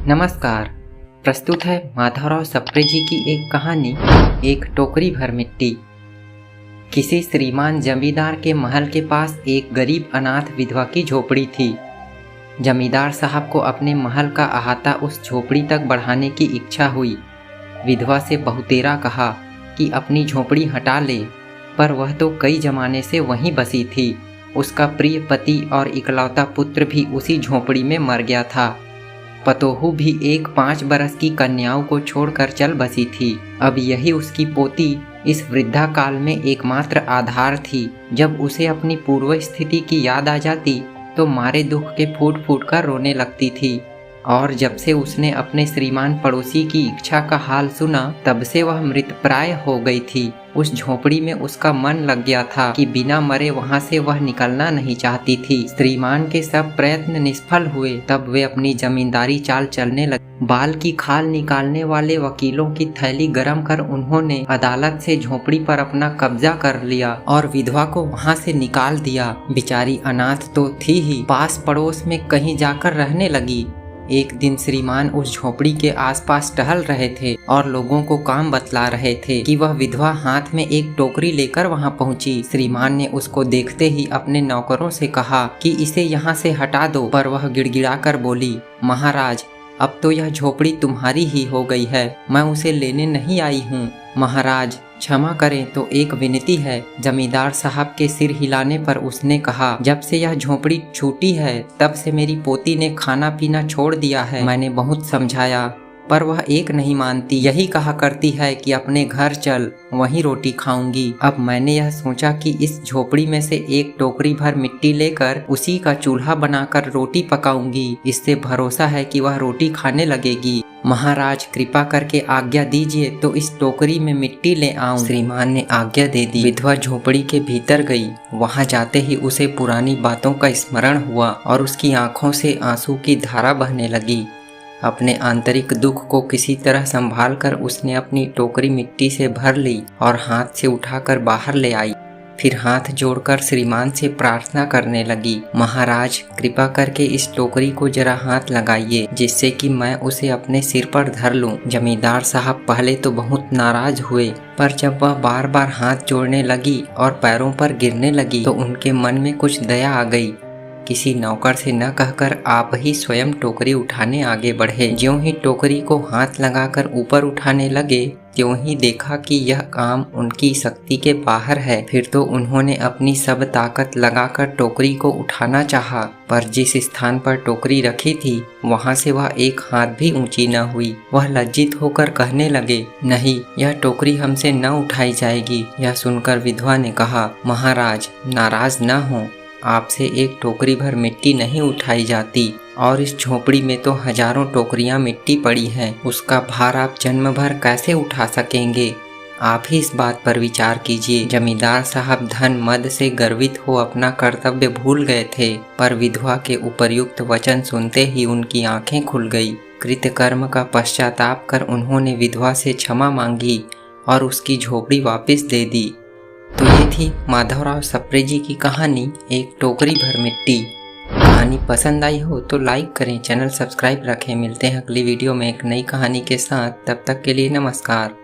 नमस्कार। प्रस्तुत है माधवराव सप्रे जी की एक कहानी, एक टोकरी भर मिट्टी। किसी श्रीमान जमींदार के महल के पास एक गरीब अनाथ विधवा की झोपड़ी थी। जमींदार साहब को अपने महल का अहाता उस झोपड़ी तक बढ़ाने की इच्छा हुई। विधवा से बहुतेरा कहा कि अपनी झोपड़ी हटा ले, पर वह तो कई जमाने से वहीं बसी थी। उसका प्रिय पति और इकलौता पुत्र भी उसी झोपड़ी में मर गया था। पतोहू भी एक 5 बरस की कन्याओं को छोड़कर चल बसी थी। अब यही उसकी पोती इस वृद्धा काल में एकमात्र आधार थी। जब उसे अपनी पूर्व स्थिति की याद आ जाती तो मारे दुख के फूट फूट कर रोने लगती थी। और जब से उसने अपने श्रीमान पड़ोसी की इच्छा का हाल सुना, तब से वह मृतप्राय हो गई थी। उस झोपड़ी में उसका मन लग गया था कि बिना मरे वहां से वह निकलना नहीं चाहती थी। श्रीमान के सब प्रयत्न निष्फल हुए, तब वे अपनी जमींदारी चाल चलने लगे। बाल की खाल निकालने वाले वकीलों की थैली गरम कर उन्होंने अदालत से झोपड़ी पर अपना कब्जा कर लिया और विधवा को वहां से निकाल दिया। बेचारी अनाथ तो थी ही, पास पड़ोस में कहीं जाकर रहने लगी। एक दिन श्रीमान उस झोपड़ी के आसपास टहल रहे थे और लोगों को काम बतला रहे थे कि वह विधवा हाथ में एक टोकरी लेकर वहां पहुंची। श्रीमान ने उसको देखते ही अपने नौकरों से कहा कि इसे यहाँ से हटा दो, पर वह गिड़गिड़ाकर बोली, महाराज, अब तो यह झोपड़ी तुम्हारी ही हो गई है, मैं उसे लेने नहीं आई हूँ। महाराज क्षमा करें, तो एक विनती है। जमींदार साहब के सिर हिलाने पर उसने कहा, जब से यह झोपड़ी छूटी है तब से मेरी पोती ने खाना पीना छोड़ दिया है। मैंने बहुत समझाया, पर वह एक नहीं मानती। यही कहा करती है कि अपने घर चल, वहीं रोटी खाऊंगी। अब मैंने यह सोचा कि इस झोपड़ी में से एक टोकरी भर मिट्टी लेकर उसी का चूल्हा बनाकर रोटी पकाऊंगी। इससे भरोसा है कि वह रोटी खाने लगेगी। महाराज कृपा करके आज्ञा दीजिए तो इस टोकरी में मिट्टी ले आऊं। श्रीमान ने आज्ञा दे दी। विधवा झोपड़ी के भीतर गई। वहां जाते ही उसे पुरानी बातों का स्मरण हुआ और उसकी आंखों से आंसू की धारा बहने लगी। अपने आंतरिक दुख को किसी तरह संभाल कर उसने अपनी टोकरी मिट्टी से भर ली और हाथ से उठाकर बाहर ले आई। फिर हाथ जोड़कर श्रीमान से प्रार्थना करने लगी, महाराज कृपा करके इस टोकरी को जरा हाथ लगाइए, जिससे कि मैं उसे अपने सिर पर धर लूं। जमींदार साहब पहले तो बहुत नाराज हुए, पर जब वह बार बार हाथ जोड़ने लगी और पैरों पर गिरने लगी तो उनके मन में कुछ दया आ गई। किसी नौकर से न कहकर आप ही स्वयं टोकरी उठाने आगे बढ़े। ज्यों ही टोकरी को हाथ लगाकर ऊपर उठाने लगे, त्यों ही देखा कि यह काम उनकी शक्ति के बाहर है। फिर तो उन्होंने अपनी सब ताकत लगाकर टोकरी को उठाना चाहा, पर जिस स्थान पर टोकरी रखी थी वहां से वह एक हाथ भी ऊंची न हुई। वह लज्जित होकर कहने लगे, नहीं, यह टोकरी हमसे न उठाई जाएगी। यह सुनकर विधवा ने कहा, महाराज नाराज न हो, आपसे एक टोकरी भर मिट्टी नहीं उठाई जाती और इस झोपड़ी में तो हजारों टोकरियां मिट्टी पड़ी हैं। उसका भार आप जन्म भर कैसे उठा सकेंगे? आप ही इस बात पर विचार कीजिए। जमींदार साहब धन मद से गर्वित हो अपना कर्तव्य भूल गए थे, पर विधवा के उपर्युक्त वचन सुनते ही उनकी आंखें खुल गई। कृतकर्म का पश्चाताप कर उन्होंने विधवा से क्षमा मांगी और उसकी झोपड़ी वापस दे दी। तो ये थी माधवराव सप्रे जी की कहानी, एक टोकरी भर मिट्टी। कहानी पसंद आई हो तो लाइक करें, चैनल सब्सक्राइब रखें। मिलते हैं अगली वीडियो में एक नई कहानी के साथ। तब तक के लिए नमस्कार।